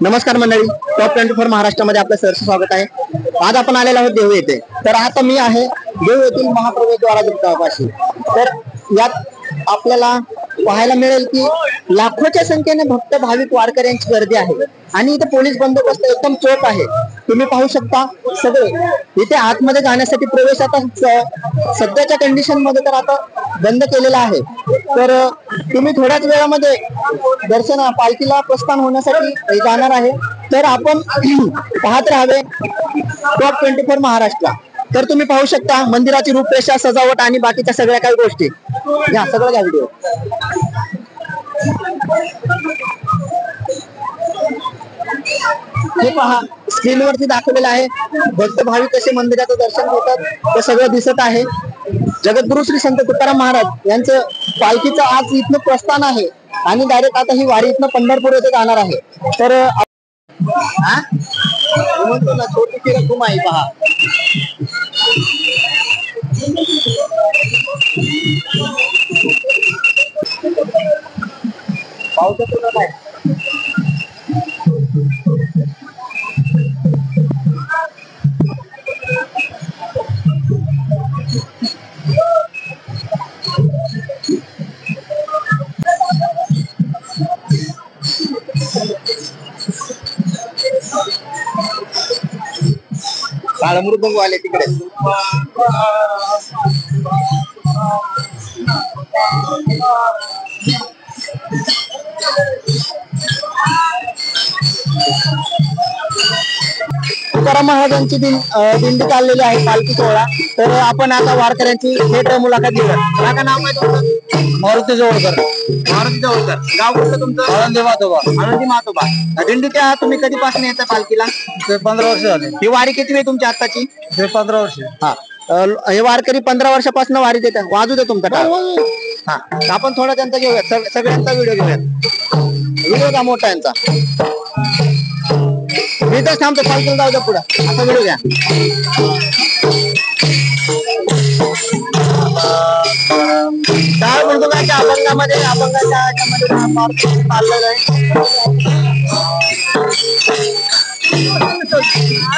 नमस्कार मंडळी, टॉप 24 महाराष्ट्रामध्ये आपलं सहर्ष स्वागत आहे। आज आपण आलेलो आहोत देहू येथे। तर आता मी आहे देहू येथील महाप्रवेशद्वारापाशी। तर यात आपल्याला पाहायला मिळेल की लाखोच्या संख्येने भक्त भाविक वारकऱ्यांची गर्दी आहे आणि इथे पोलीस बंदोबस्त एकदम चोख आहे। तुम्ही पाहू शकता सगळे इथे आतमध्ये जाण्यासाठी प्रवेश आता सध्याच्या कंडिशन मध्ये तर आता बंद केलेला आहे। तर तुम्ही थोड्याच वेळामध्ये दर्शन पालखीला प्रस्थान होण्यासाठी जाणार आहे। तर आपण पाहत राहावे टॉप 24 महाराष्ट्र। तर तुम्ही पाहू शकता मंदिराची रूपरेषा, सजावट आणि बाकीच्या सगळ्या काही गोष्टी घ्या, सगळं घ्या व्हिडिओ। हे पहा स्क्रीनवरती दाखवलेलं आहे, भक्त भाविक कसे मंदिराचं दर्शन घेतात ते सगळं दिसत आहे। जगद्गुरु श्री संत तुकाराम महाराज यांचं पालखीचं आज इथनं प्रस्थान आहे आणि डायरेक्ट आता ही वारी इथनं पंढरपूर येथे जाणार आहे। तर छोटी रक्कम आहे पहा। पावसाचं काय काळमृदंग वाले तिकडे तुकाराम महाराजांची दिंडी चाललेली आहे, पालखी सोहळा। तर आपण आता वारकऱ्यांची थेट मुलाखत घेऊया। काय नाव आहे तुमचं? मारुती जवळकर। मारुती जवळकर, गाव कुठलं तुमचं? आनंदी मातोबा। आनंदी मातोबा। दिंडीत तुम्ही कधीपासून येता पालखीला? 15 वर्ष झाले। ही वारी किती आहे तुमची आताची? 15 वर्ष। हा, हे वारकरी 15 वर्षापासून वारी देतात। वाजू दे तुमचा टाळ। हा, आपण थोडा त्यांचा घेऊया, सगळ्यांचा व्हिडिओ घेऊया। व्हिडिओ का मोठा यांचा, मी तर थांबतो, पालखीला जाऊ द्या पुढे, असा व्हिडिओ घ्या। काय म्हणतो काय अभंगामध्ये चाललेलं आहे।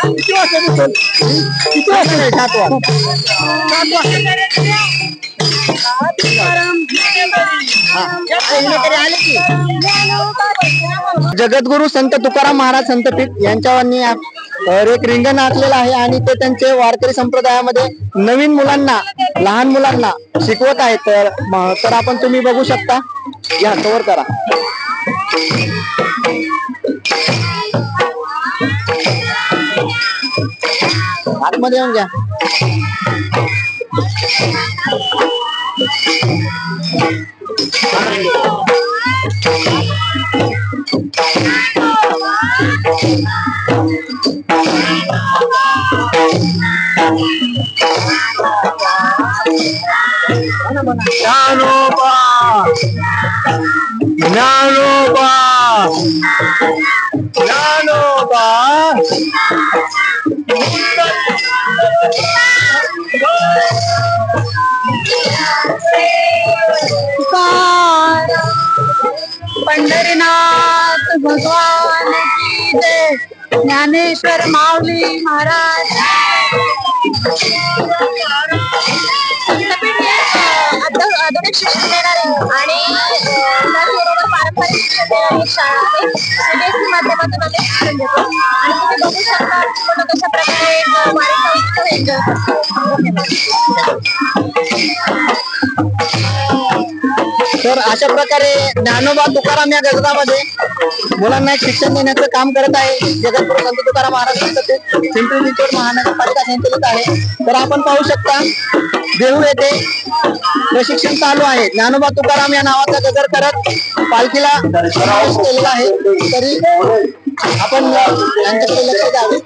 किती वाजता दिसेल? किती वाजता नाही? 7 आले की जगद्गुरु संत तुकाराम महाराज संतपीठ यांच्यावरनी एक रिंगण आखलेलं आहे आणि ते त्यांचे वारकरी संप्रदायामध्ये नवीन मुलांना, लहान मुलांना शिकवत आहेत। तर आपण तुम्ही बघू शकता, या कव्हर करा। आतमध्ये येऊन घ्या। ज्ञानोबा ज्ञानोबा ज्ञानोबा पंढरीनाथ भगवान की जय। ज्ञानेश्वर माऊली महाराज। आधुनिक शिक्षण देणारी आणि पारंपरिक शिक्षण देणारी शाळा आहे। सीबीएसई माध्यमातून आम्ही शिक्षण देतो आणि तुम्ही बघू शकता पूर्ण कशा प्रकारे तर अशा प्रकारे ज्ञानोबा तुकाराम या गजरामध्ये मुलांना एक शिक्षण देण्याचं काम करत आहे जगद्गुरु संत तुकाराम महाराज संतपीठ पिंपरी चिंचवड महानगरपालिका संचलित आहे। तर आपण पाहू शकता देहू येथे प्रशिक्षण चालू आहे। ज्ञानोबा तुकाराम या नावाचा गजर करत पालखीला प्रवेश केलेला आहे। तरी आपण यांच्याकडे लक्ष द्यावे।